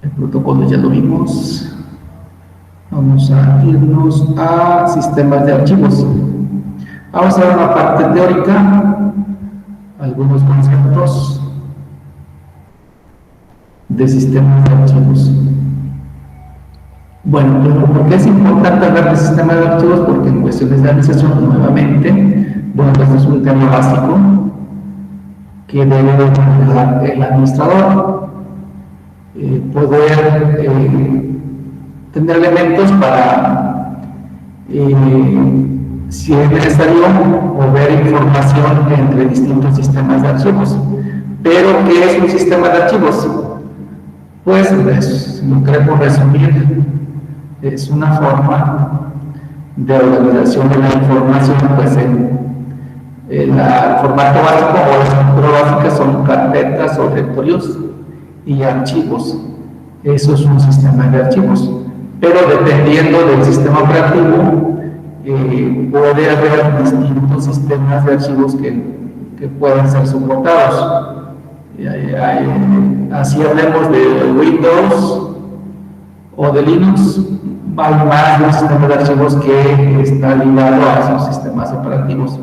El protocolo ya lo vimos. Vamos a irnos a sistemas de archivos. Vamos a ver una parte teórica, algunos conceptos de sistemas de archivos. Bueno, ¿por qué es importante hablar de sistemas de archivos? Porque en cuestiones de administración, nuevamente, bueno, este es un tema básico que debe manejar el administrador. Poder tener elementos para, si es necesario, mover información entre distintos sistemas de archivos. Pero, ¿qué es un sistema de archivos? Pues, si lo queremos resumir, es una forma de organización de la información, pues el formato básico o la estructura básica son carpetas o directorios y archivos. Eso es un sistema de archivos. Pero dependiendo del sistema operativo, puede haber distintos sistemas de archivos que pueden ser soportados. Así hablemos de Windows o de Linux, hay más de un sistema de archivos que está ligado a esos sistemas operativos.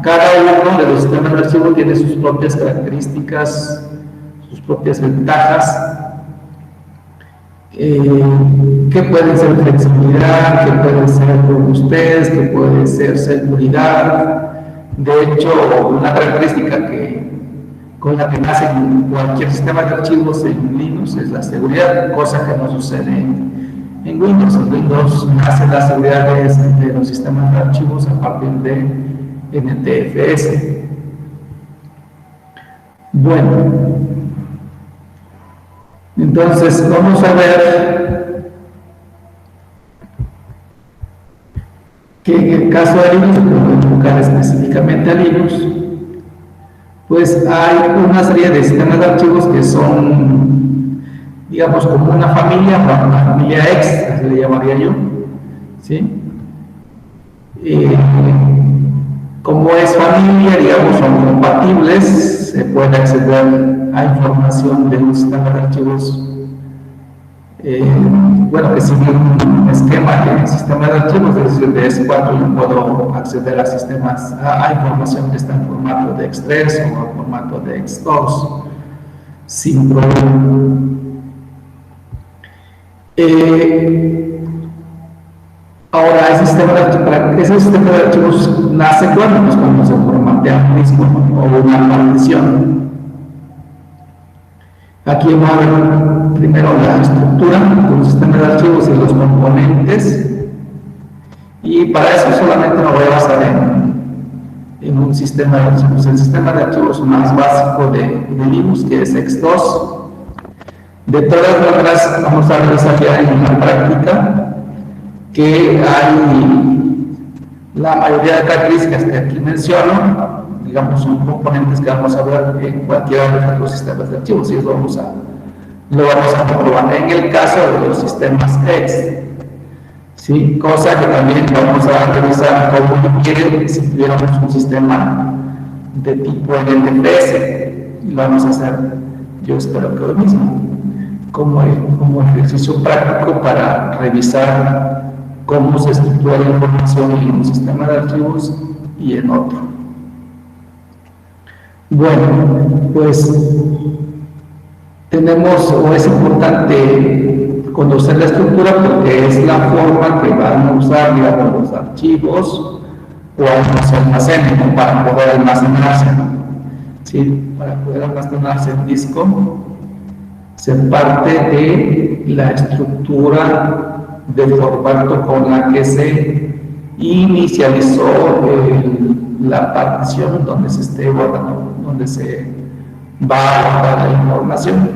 Cada uno de los sistemas de archivos tiene sus propias características, sus propias ventajas, que pueden ser flexibilidad, que pueden ser robustez, que puede ser seguridad. De hecho, una característica con la que nace cualquier sistema de archivos en Linux es la seguridad, cosa que no sucede en Windows. En Windows nace la seguridad de los sistemas de archivos a partir de NTFS. Bueno, entonces vamos a ver que en el caso de Linux, voy a enfocar específicamente a Linux, pues hay una serie de sistemas de archivos que son, digamos, como una familia X, así le llamaría yo, ¿sí? Como es familia, digamos, son compatibles, se puede acceder a información de un sistema de archivos, bueno, que sigue un esquema de sistema de archivos, es decir, de S4 yo puedo acceder a sistemas, a información que está en formato de X3 o en formato de X2, sin problema. Ahora, ese sistema de archivos nace cuando se formatea un disco o una partición. Aquí vamos a ver primero la estructura de un sistema de archivos y los componentes. Y para eso solamente me voy a basar en un sistema de archivos. El sistema de archivos más básico de Linux, que es X2. De todas maneras, vamos a revisar ya en una práctica que hay la mayoría de características que aquí menciono, digamos, son componentes que vamos a ver en cualquiera de los sistemas de archivos, y eso lo vamos a comprobar en el caso de los sistemas X, ¿sí? Cosa que también vamos a revisar cómo quiere si tuviéramos un sistema de tipo NTFS, y lo vamos a hacer, yo espero que lo mismo, como ejercicio práctico para revisar cómo se estructura la información en un sistema de archivos y en otro. Bueno, pues tenemos, o es importante conocer la estructura porque es la forma que van a usar, digamos, los archivos cuando se almacenen, para poder almacenarse, ¿sí? Para poder almacenarse el disco, se parte de la estructura del formato con la que se inicializó la partición donde se esté guardando, donde se va a guardar la información.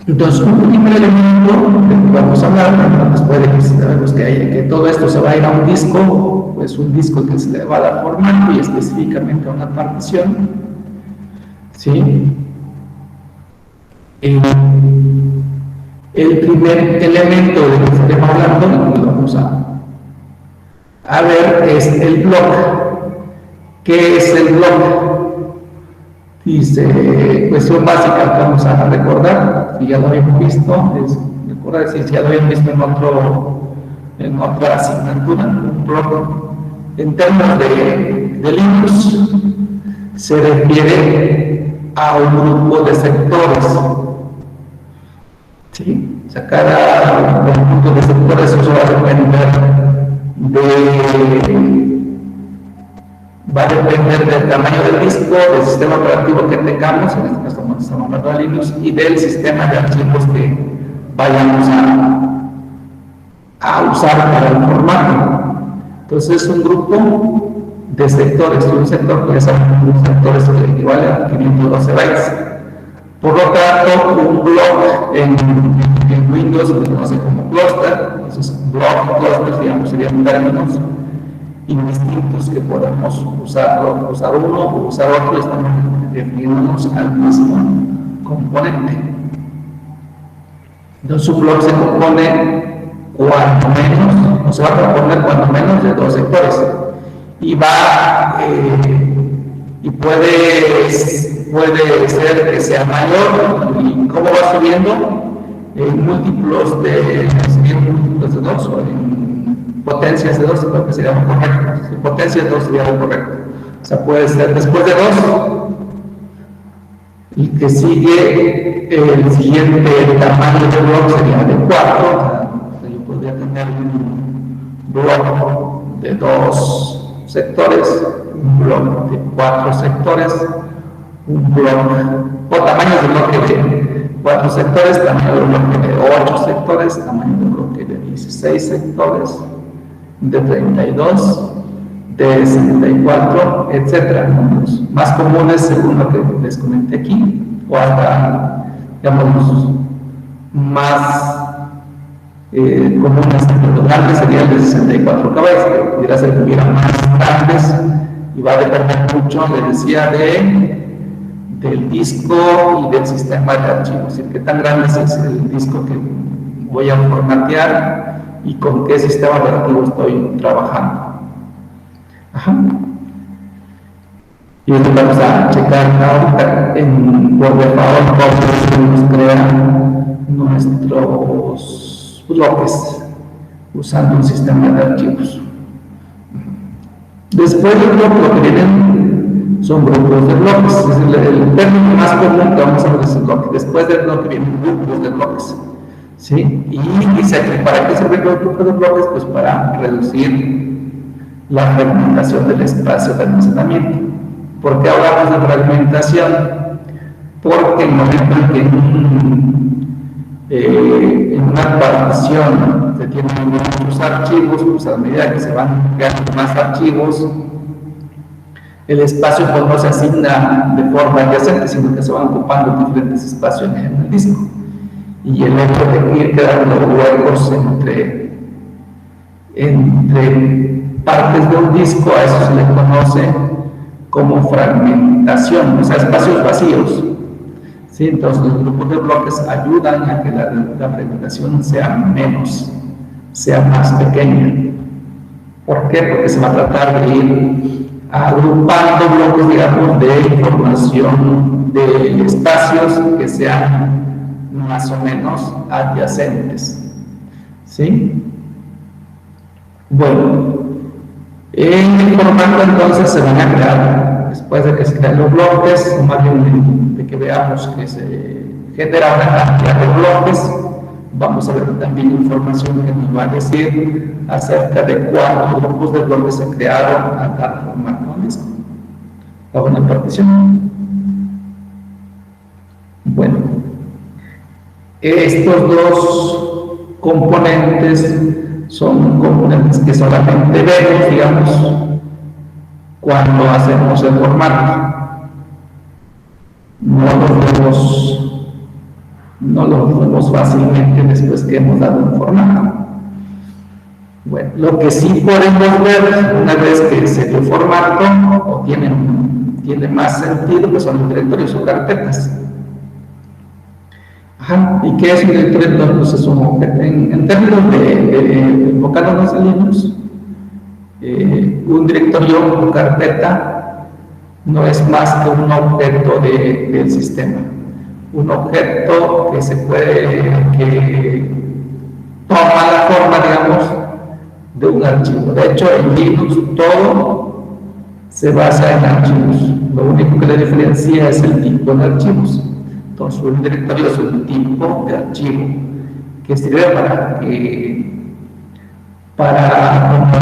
Entonces, un primer elemento del que vamos a hablar, después de que sabemos que todo esto se va a ir a un disco, pues un disco que se le va a dar formato y específicamente a una partición, ¿sí? El primer elemento del que estamos hablando, lo vamos a ver, es el bloque. ¿Qué es el bloque? Dice, cuestión básica que vamos a recordar, si ya lo habíamos visto, es recordar si ya lo habíamos visto en otra asignatura, un bloque. En términos de Linux, se refiere a un grupo de sectores. ¿Sí? O sea, cada conjunto de sectores eso va a depender del tamaño del disco, del sistema operativo que tengamos, en este caso estamos hablando de Linux, y del sistema de archivos que vayamos a usar para el formato. Entonces es un grupo de sectores, un sector puede ser un sector que equivale a 512 bytes. Por lo tanto, un block en Windows se conoce como cluster. Esos block clusters, digamos, serían términos indistintos que podemos usar uno o usar otro, y estamos refiriéndonos al mismo componente. Entonces, un block se compone cuando menos, o se va a componer cuando menos de dos sectores, y puede ser que sea mayor, y cómo va subiendo en múltiplos de 2 o en potencias de 2, creo que sería lo correcto. En potencias de 2 sería lo correcto. O sea, puede ser después de 2, y que sigue el siguiente tamaño de bloque sería de 4. Yo podría tener un bloque de 2 sectores, un bloque de 4 sectores, un bloque, o tamaños de bloque de 4 sectores, tamaño de bloque de 8 sectores, tamaño de bloque de 16 sectores, de 32, de 64, etc. Los más comunes según lo que les comenté aquí, o hasta, digamos, más comunes, los grandes serían de 64 KB, que pudiera ser que hubiera más grandes, y va a depender mucho, les decía, del disco y del sistema de archivos, es decir, qué tan grande es el disco que voy a formatear y con qué sistema operativo estoy trabajando. Ajá. Y esto vamos a checar ahorita por default cómo nos crea nuestros bloques usando un sistema de archivos. Después del bloque, lo que vienen son grupos de bloques. Es el término más común que vamos a ver es el bloque. Después del bloque vienen grupos de bloques. ¿Sí? Y dice que ¿para qué sirve el grupo de bloques? Pues para reducir la fragmentación del espacio de almacenamiento. ¿Por qué hablamos de fragmentación? Porque el momento en que en una partición se tienen muchos archivos, pues a medida que se van creando más archivos, el espacio pues no se asigna de forma adyacente, sino que se van ocupando diferentes espacios en el disco. Y el hecho de ir quedando huecos entre partes de un disco, a eso se le conoce como fragmentación, o sea, espacios vacíos. ¿Sí? Entonces los grupos de bloques ayudan a que la fragmentación sea más pequeña. ¿Por qué? Porque se va a tratar de ir agrupando bloques, digamos, de información de espacios que sean más o menos adyacentes. ¿Sí? Bueno, en el formato entonces se van a crear, después de que se crean los bloques, o más bien de que veamos que se genera una cantidad de bloques, vamos a ver también información que nos va a decir acerca de cuántos grupos de bloques se crearon a tal formato de disco, a una partición. Bueno, estos dos componentes son componentes que solamente vemos, digamos, cuando hacemos el formato. No los vemos fácilmente después que hemos dado un formato. Bueno, lo que sí podemos ver una vez que se dio formato o tiene más sentido, pues son los directorios o carpetas. Ajá. ¿Y qué es un directorio? Pues es un objeto. En términos de enfocándonos en Linux, un directorio o carpeta no es más que un objeto del sistema, un objeto que se puede, que toma la forma, digamos, de un archivo. De hecho, en Linux todo se basa en archivos. Lo único que le diferencia es el tipo de archivos. Entonces, un directorio es un tipo de archivo que sirve para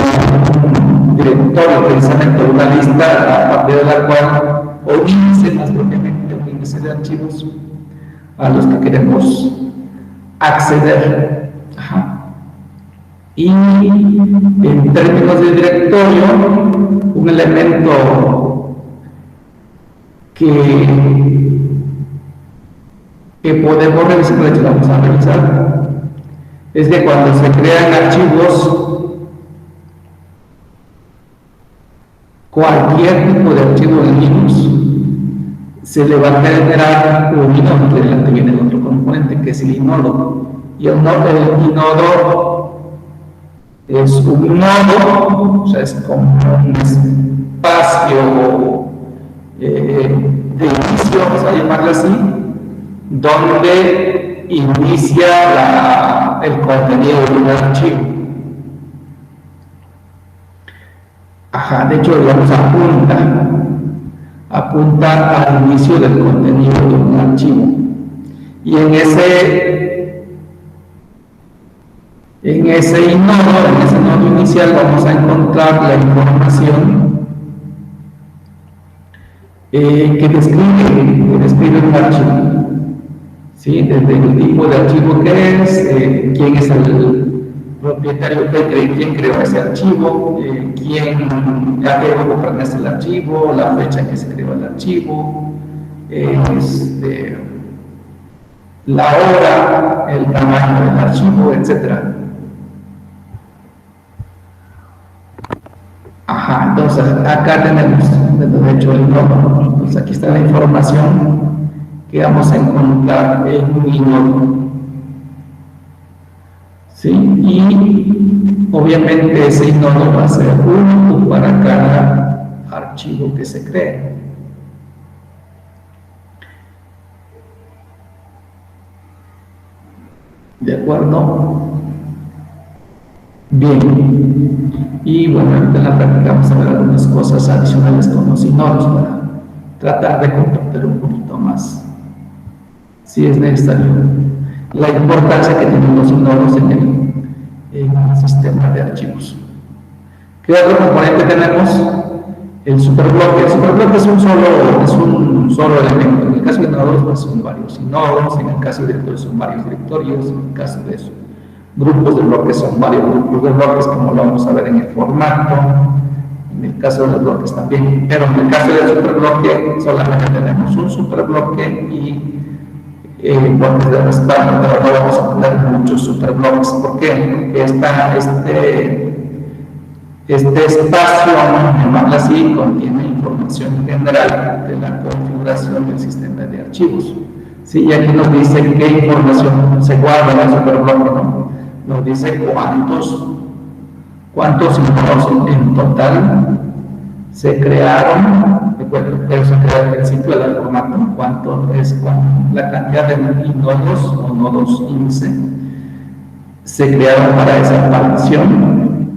un directorio, precisamente una lista a partir de la cual, o un índice más propiamente, un índice de archivos a los que queremos acceder. Y en términos de directorio, un elemento que podemos revisar, de hecho vamos a revisar, es que cuando se crean archivos, cualquier tipo de archivo en Linux, se le va a generar un inodo, que adelante viene el otro componente, que es el inodo. Y el inodo es un nodo, o sea, es como un espacio de inicio, vamos a llamarlo así, donde inicia el contenido de un archivo. De hecho, digamos, apunta al inicio del contenido de un archivo. Y en ese nodo inicial, vamos a encontrar la información que describe un archivo. ¿Sí? Desde el tipo de archivo que es, quién es el propietario, quién creó ese archivo, a qué grupo pertenece el archivo, la fecha en que se creó el archivo, la hora, el tamaño del archivo, etc. Entonces acá tenemos, de hecho, el nodo. Entonces aquí está la información que vamos a encontrar en un inodo. ¿Sí? Y obviamente ese inodo va a ser único para cada archivo que se cree. ¿De acuerdo? Bien. Y bueno, ahorita en la práctica vamos a ver algunas cosas adicionales con los inodos para tratar de comprender un poquito más, si es necesario, la importancia que tienen los inodos en el sistema de archivos. ¿Qué otro componente tenemos? El superbloque. El superbloque es un solo elemento. En el caso de nodos, pues son varios nodos. En el caso de directorios, son varios directorios. En el caso de grupos de bloques, son varios grupos de bloques, como lo vamos a ver en el formato. En el caso de los bloques también. Pero en el caso del superbloque, solamente tenemos un superbloque y bloques de respaldo, pero no vamos a tener muchos superbloques. ¿Por qué? Porque este espacio, vamos a llamarlo así, contiene información general de la configuración del sistema de archivos. ¿Sí? Y aquí nos dice qué información se guarda en el superbloque, ¿no? Nos dice cuántos nodos en total se crearon. Pero se crea al principio del formato, cuánto es la cantidad de nodos o nodos índice se crearon para esa partición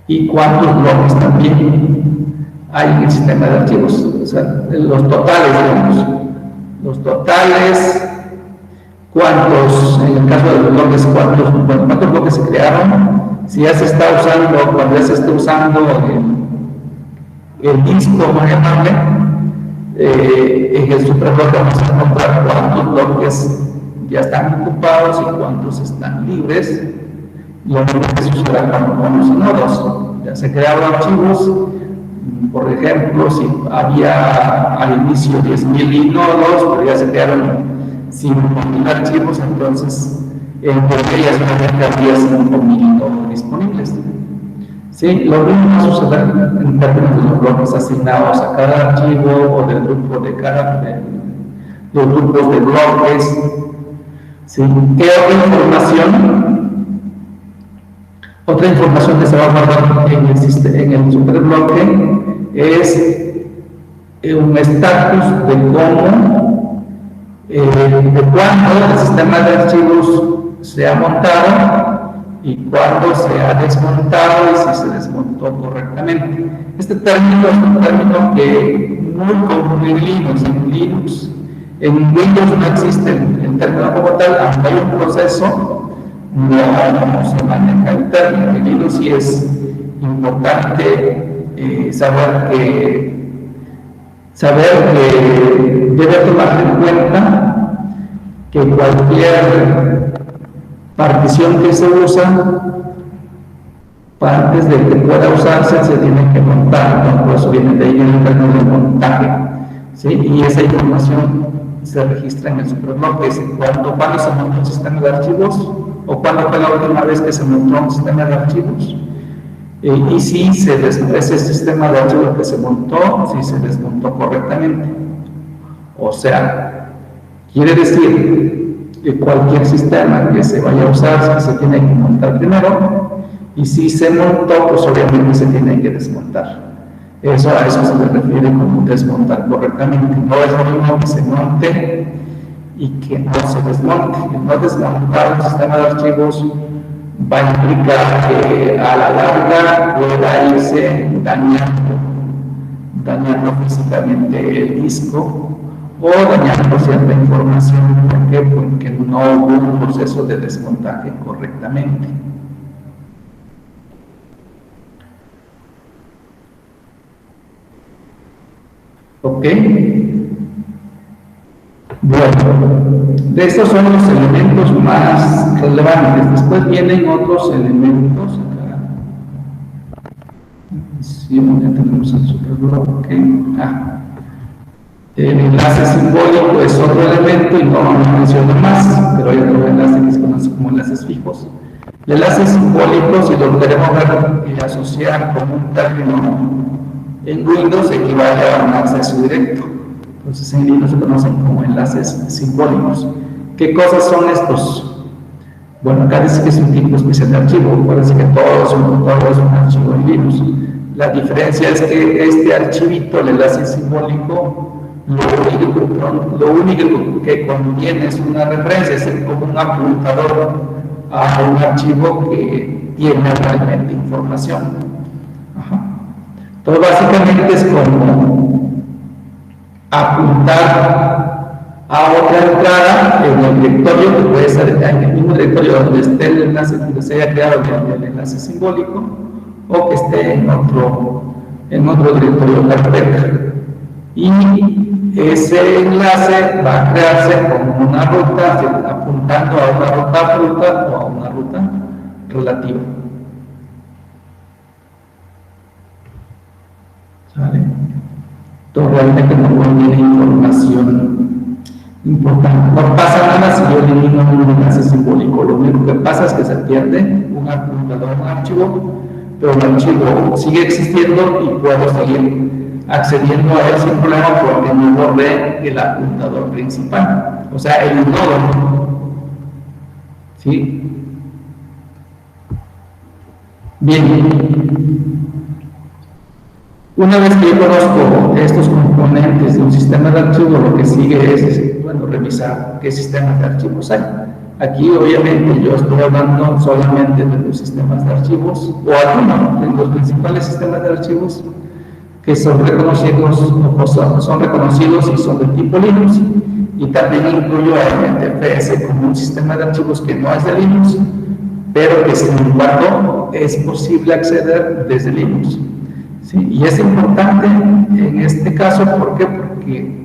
y cuántos bloques también hay en el sistema de archivos. O sea, los totales, digamos, los totales, cuántos, en el caso de los bloques, cuántos bloques se crearon, si ya se está usando, cuando ya se está usando el disco, vamos a llamarle, en el superbloque vamos a encontrar cuántos bloques ya están ocupados y cuántos están libres. Lo mismo que se usará con los nodos. Ya se crearon archivos, por ejemplo, si había al inicio 10.000 nodos, pero ya se crearon 5.000 archivos, entonces en ellas solamente habría 5.000 nodos disponibles. Sí, lo mismo va a suceder en términos de los bloques asignados a cada archivo o del grupo de los grupos de bloques. ¿Sí? ¿Qué otra información? Otra información que se va a guardar en el superbloque es un estatus de cómo, de cuándo el sistema de archivos se ha montado y cuándo se ha desmontado y si se desmontó correctamente. Este término es un término que muy común en Linux. En Windows no existe el término como tal, aunque hay un proceso, no se maneja el término. En Linux sí es importante saber que debe tomar en cuenta que cualquier partición que se usa, antes de que pueda usarse, se tiene que montar, por eso viene de ahí el término de montaje, ¿sí? Y esa información se registra en el superblog, que es cuando se montó un sistema de archivos, o cuándo fue la última vez que se montó un sistema de archivos, y si ese sistema de archivos que se montó, si se desmontó correctamente. O sea, quiere decir que cualquier sistema que se vaya a usar se tiene que montar primero, y si se montó, pues obviamente se tiene que desmontar. A eso se le refiere como desmontar correctamente. No es lo mismo que se monte y que no se desmonte. El no desmontar un sistema de archivos va a implicar que a la larga pueda irse dañando físicamente el disco o dañando cierta información. ¿Por qué? Porque no hubo un proceso de desmontaje correctamente. ¿Ok? Bueno, de estos son los elementos más relevantes. Después vienen otros elementos. Acá. Sí, ya tenemos el superblog. Okay. El enlace simbólico es otro elemento y no menciono más, pero hay otro enlace que se conoce como enlaces fijos. El enlace simbólico, si lo queremos ver y asociar con un término en Windows, equivale a un acceso directo. Entonces en Linux se conocen como enlaces simbólicos. ¿Qué cosas son estos? Bueno, acá dice que es un tipo especial de archivo. Acuérdense que todo es un archivo en Linux. La diferencia es que este archivito, el enlace simbólico, lo único que contiene es una referencia, es como un apuntador a un archivo que tiene realmente información. Entonces básicamente es como apuntar a otra entrada en el directorio, que puede ser en el mismo directorio donde esté el enlace, donde se haya creado el enlace simbólico, o que esté en otro directorio carpeta. Y ese enlace va a crearse como una ruta, apuntando a una ruta absoluta o a una ruta relativa. ¿Sale? Entonces realmente no contiene información importante. No pasa nada si yo elimino un enlace simbólico. Lo único que pasa es que se pierde un archivo, pero el archivo sigue existiendo y puedo seguir accediendo a él sin problema porque no borré el apuntador principal, o sea, el nodo. ¿Sí? Bien. Una vez que yo conozco estos componentes de un sistema de archivos, lo que sigue es, bueno, revisar qué sistemas de archivos hay. Aquí, obviamente, yo estoy hablando solamente de los sistemas de archivos, o algunos de los principales sistemas de archivos que son reconocidos y son de tipo Linux, y también incluyo a NTFS como un sistema de archivos que no es de Linux, pero que sin embargo es posible acceder desde Linux. ¿Sí? Y es importante en este caso, ¿por qué? Porque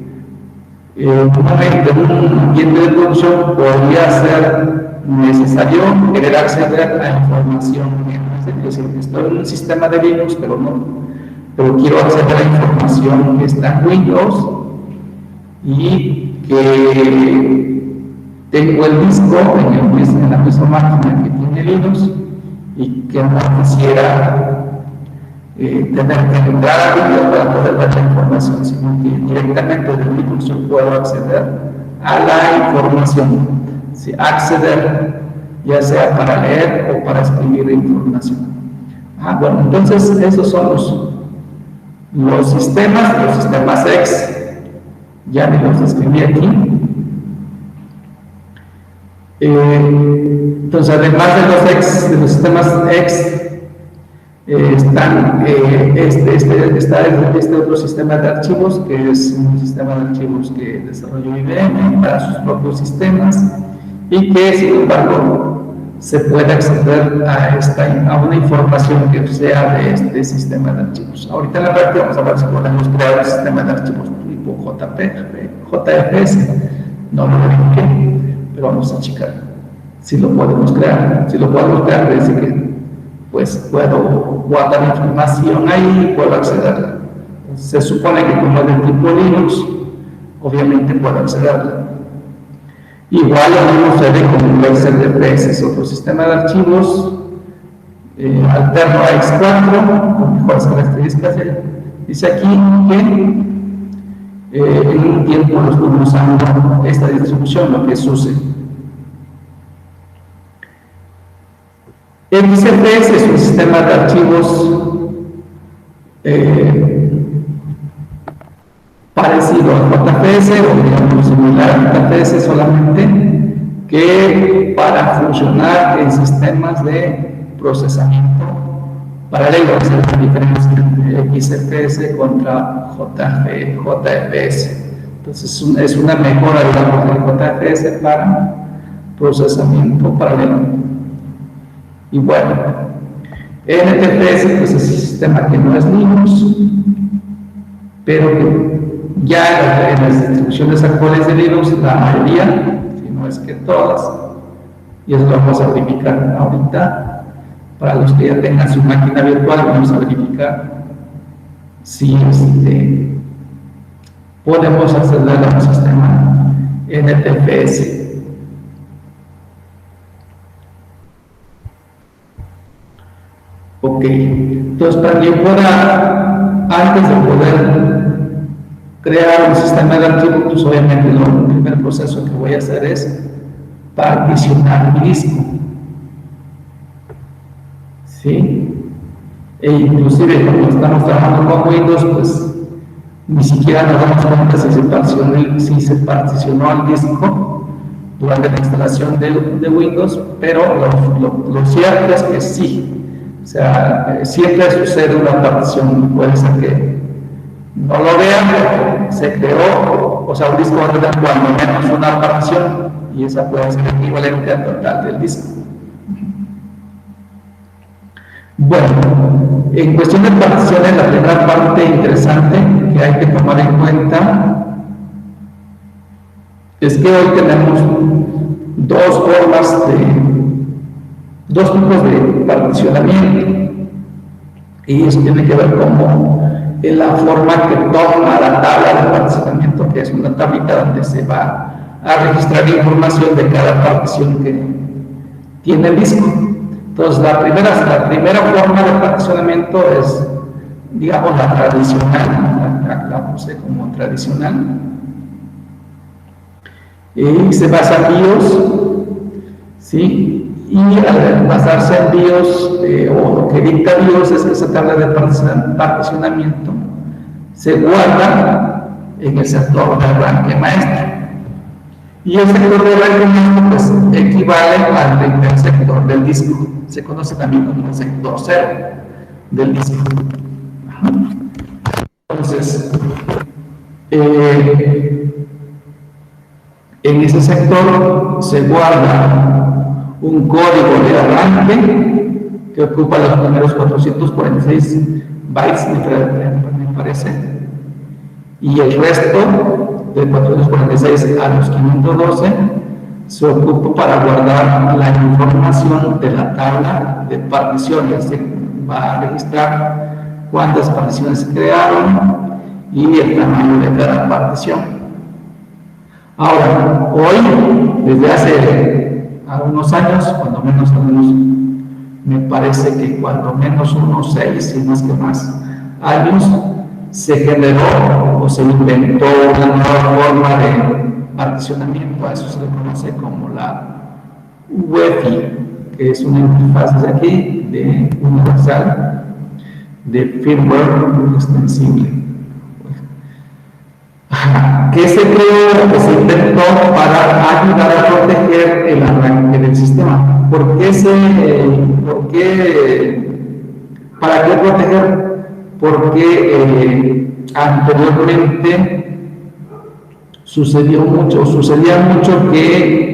un ambiente de producción podría ser necesario querer acceder a información. Es decir, estoy en un sistema de Linux, pero quiero acceder a información que está en Windows y que tengo el disco en la misma máquina que tiene Linux y que no quisiera tener que entrar a Windows para poder ver la información, sino que directamente desde Linux yo puedo acceder a la información. ¿Sí? Acceder ya sea para leer o para escribir información. Bueno, entonces esos son Los sistemas X, ya me los escribí aquí. Entonces, además de los sistemas X, está este otro sistema de archivos, que es un sistema de archivos que desarrolló IBM para sus propios sistemas y que, sin embargo, se puede acceder a una información que sea de este sistema de archivos. Ahorita en la práctica vamos a ver si podemos crear un sistema de archivos tipo JFS. No lo verifiqué, pero vamos a checar si lo podemos crear. Si lo podemos crear, quiere decir que pues puedo guardar información ahí y puedo acceder. Se supone que como es del tipo Linux, obviamente puedo acceder. Igual lo mismo sucede con el CDFS, es otro sistema de archivos alterno a X4 con mejores características. Dice aquí que en un tiempo lo estuvimos usando esta distribución, lo que es SUSE. XFS es un sistema de archivos parecido al JFS, o digamos similar al JFS, solamente que para funcionar en sistemas de procesamiento paralelo. Esa es la diferencia entre XFS contra JFS. Entonces es una mejora, digamos, del JFS para procesamiento paralelo. Y bueno, NTFS pues es un sistema que no es Linux, pero que ya en las distribuciones actuales de Linux, la mayoría, si no es que todas, y eso lo vamos a verificar ahorita, para los que ya tengan su máquina virtual, vamos a verificar si podemos acceder a un sistema NTFS. Ok, entonces para que yo pueda, antes de poder crear un sistema de archivos, pues obviamente el primer proceso que voy a hacer es particionar mi disco. ¿Sí? E inclusive cuando estamos trabajando con Windows, pues ni siquiera nos damos cuenta si se particionó el disco durante la instalación de Windows, pero lo cierto es que sí. O sea, siempre sucede una partición. Puede ser que no lo vean, pero se creó, o sea, un disco cuando menos una partición, y esa puede ser equivalente al total del disco. Bueno, en cuestión de particiones, la primera parte interesante que hay que tomar en cuenta es que hoy tenemos dos tipos de particionamiento, y eso tiene que ver con la forma que toma la tabla de particionamiento, que es una tablita donde se va a registrar la información de cada partición que tiene el disco. Entonces, la primera forma de particionamiento es, digamos, la tradicional, la puse como tradicional, y se basa en BIOS, ¿sí? Y al basarse en BIOS, o lo que dicta BIOS es que esa tabla de particionamiento se guarda en el sector de arranque maestro. Y el sector de arranque maestro pues equivale al primer sector del disco. Se conoce también como el sector cero del disco. Entonces, en ese sector se guarda un código de arranque que ocupa los primeros 446 bytes, me parece, y el resto de 446 a los 512 se ocupa para guardar la información de la tabla de particiones. Se va a registrar cuántas particiones se crearon y el tamaño de cada partición. Ahora, hoy, desde hace algunos años, cuando menos me parece que cuando menos unos 6, y más que más años, se generó o se inventó una nueva forma de particionamiento. A eso se le conoce como la UEFI, que es una interfaz de aquí, de universal, de firmware extensible. ¿Qué se creó o se inventó para ayudar a proteger el arranque del sistema? ¿Para qué proteger? Porque anteriormente sucedía mucho que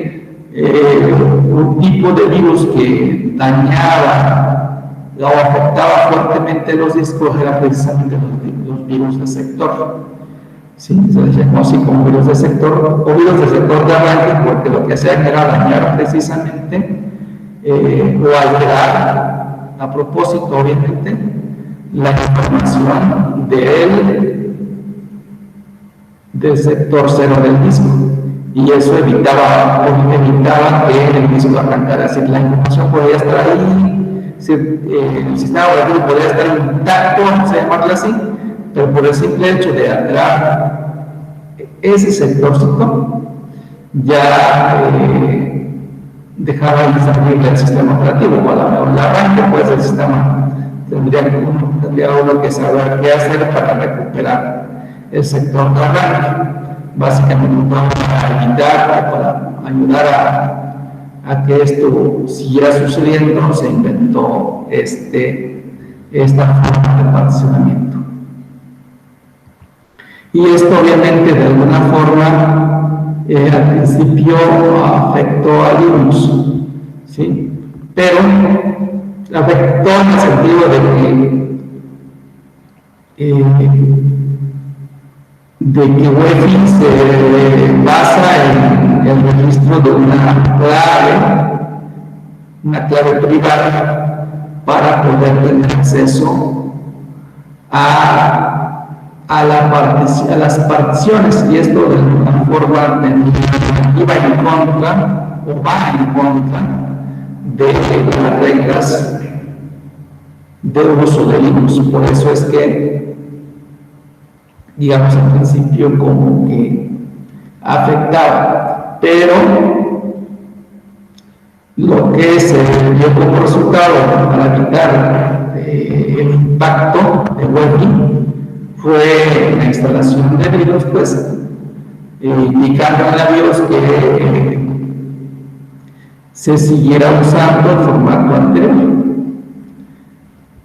un tipo de virus que dañaba o afectaba fuertemente los discos era precisamente los virus de sector. Sí, se les llamó así como virus de sector o virus de sector de arranque, porque lo que hacían era dañar precisamente o alterar a propósito, obviamente, la información del sector cero del disco, y eso evitaba que el disco arrancara. Es decir, la información podía estar ahí, el sistema operativo podía estar intacto, vamos a llamarlo así, pero por el simple hecho de alterar ese sectorcito, ya dejaba inservible el sistema operativo. O a lo mejor el arranque, pues el sistema tendría uno que saber qué hacer para recuperar el sector de arranque. Básicamente para evitar, para ayudar a que esto siguiera sucediendo, se inventó esta forma de particionamiento. Y esto obviamente de alguna forma al principio afectó a Linux, ¿sí? Pero afectó en el sentido de que UEFI se basa en el registro de una clave privada para poder tener acceso a las particiones, y esto de alguna forma iba en contra o va en contra de las reglas de uso de Linux. Por eso es que, digamos, al principio como que afectaba, pero lo que se dio como resultado para evitar el impacto de UEFI fue la instalación de BIOS, pues indicando en la BIOS que se siguiera usando el formato anterior.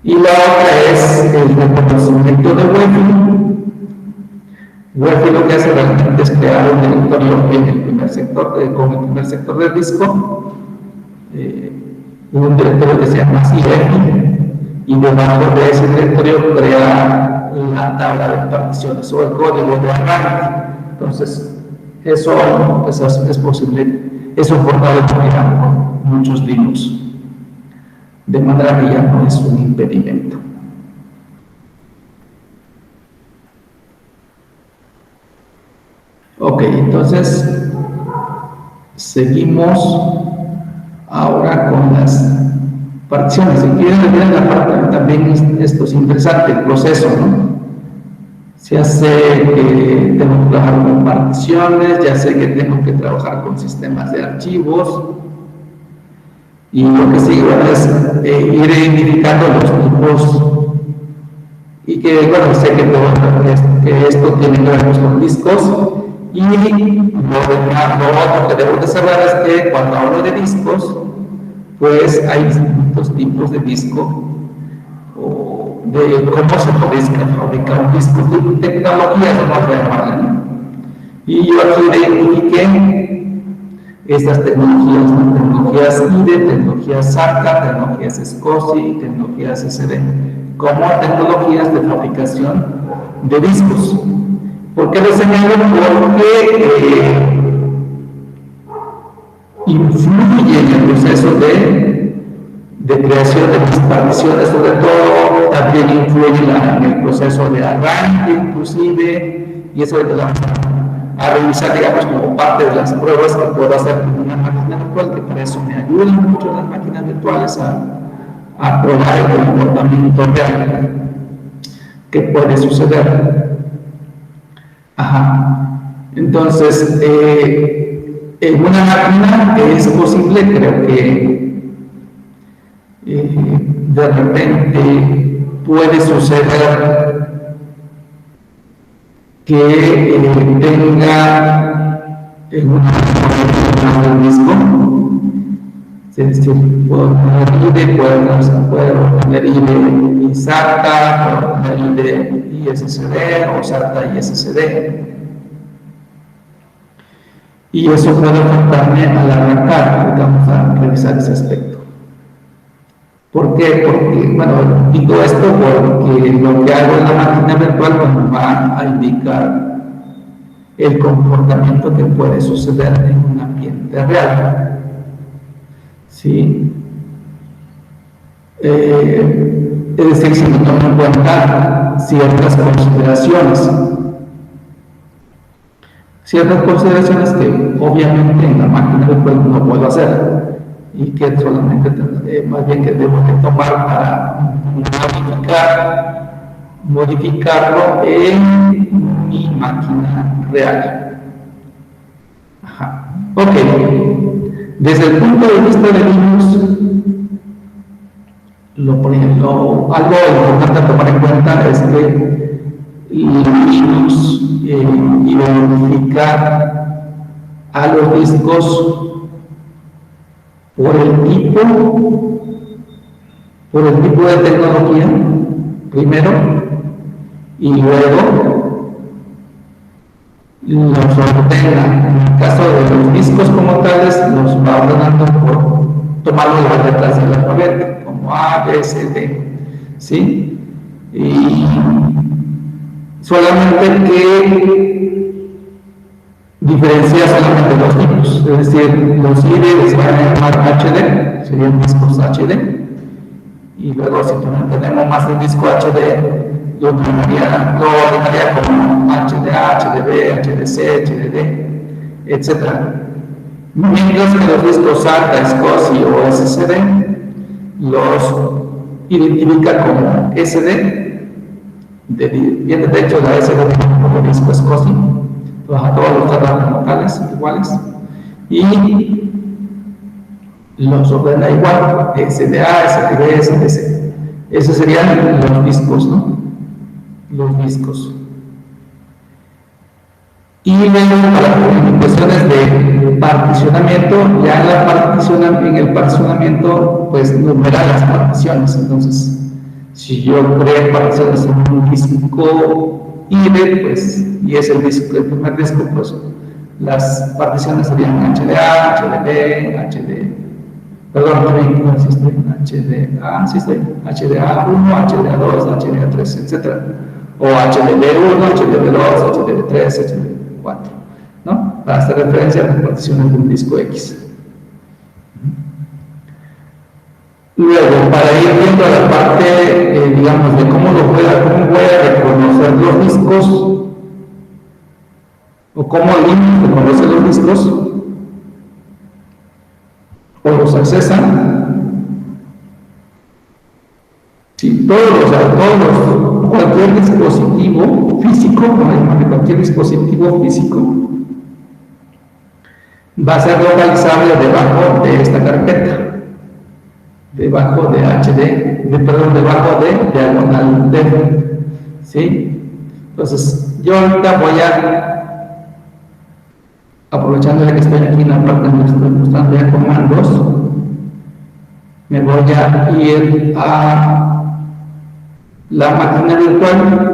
Y la otra es el reconocimiento de UEFI. UEFI lo que hace realmente es crear un directorio en el primer sector, con el primer sector del disco, un directorio que se llama CIEFI, y debajo de ese directorio crea la tabla de particiones o el código de arranque. Entonces, eso pues, es posible, es soportado por muchos Linux, de manera que ya no es un impedimento. Ok, entonces seguimos ahora con las particiones. Si quieren ver la parte, también esto es interesante, el proceso, ¿no? Ya sé que tengo que trabajar con particiones, ya sé que tengo que trabajar con sistemas de archivos, y lo que sigue es ir identificando los tipos, y que, bueno, sé que esto tiene que ver con discos, y lo otro que debo de saber es que cuando hablo de discos, pues hay distintos tipos de disco, o de cómo se fabrica un disco, de tecnologías, vamos a llamarle, ¿no? Y yo aquí identifiqué estas tecnologías IDE, tecnologías SATA, tecnologías SCSI, tecnologías SD, como tecnologías de fabricación de discos. ¿Por qué lo señalo? Porque influye en el proceso de creación de las particiones, sobre todo, también influye en el proceso de arranque, inclusive, y eso lo vamos a revisar, digamos, como parte de las pruebas que puedo hacer con una máquina virtual, que para eso me ayudan mucho las máquinas virtuales a probar el comportamiento real que puede suceder. Ajá. Entonces, en una máquina es posible, creo que de repente puede suceder que tenga en un disco, es decir, puedo tener IDE, puedo tener IDE y SATA, puedo tener IDE y SSD o SATA y SSD. Y eso puede afectarme al arrancar. Vamos a revisar ese aspecto. ¿Por qué? Porque, bueno, digo esto porque lo que hago en la máquina virtual me va a indicar el comportamiento que puede suceder en un ambiente real. ¿Sí? Es decir, si me tomo en cuenta ciertas consideraciones que obviamente en la máquina virtual no puedo hacer y que solamente más bien que debo de tomar para modificarlo en mi máquina real. Ajá. Ok, desde el punto de vista de Linux, algo importante a tomar en cuenta es que Linux identificar a los discos por el tipo de tecnología primero, y luego los ordena. En el caso de los discos como tales, los va ordenando por tomarlo de las letras del alfabeto, como A, B, C, D, ¿sí? Y solamente que diferencia solamente dos tipos, es decir, los IDE se van a llamar HD, serían discos HD, y luego si tenemos más de un disco HD, lo ordenaría como HDA, HDB, HDC, HDD, etc. Mientras que los discos SATA, SCSI o SSD los identifica como SD, viene de hecho la SD como disco SCSI, a todos los datos locales iguales, y los ordena igual, SDA, SDB, SDC. Esos serían los discos, ¿no? Los discos. Y luego para cuestiones de particionamiento, ya en el particionamiento, pues numera las particiones. Entonces, si yo creo particiones en un disco IDE, pues, y es el primer disco, pues las particiones serían HDA, HDB, HDA1, HDA2, HDA3, etc. O HDB1, HDB2, HDB3, HDB4, ¿no? Para hacer referencia a las particiones de un disco X. Luego, para ir viendo la parte, digamos, de cómo voy a reconocer los discos, o cómo Linux reconoce los discos, o los accesa. Si cualquier dispositivo físico, cualquier dispositivo físico, va a ser localizable debajo de esta carpeta, debajo de debajo de diagonal D, ¿sí? Entonces, yo ahorita voy aprovechando que estoy aquí en la parte donde estoy mostrando ya comandos, me voy a ir a la máquina virtual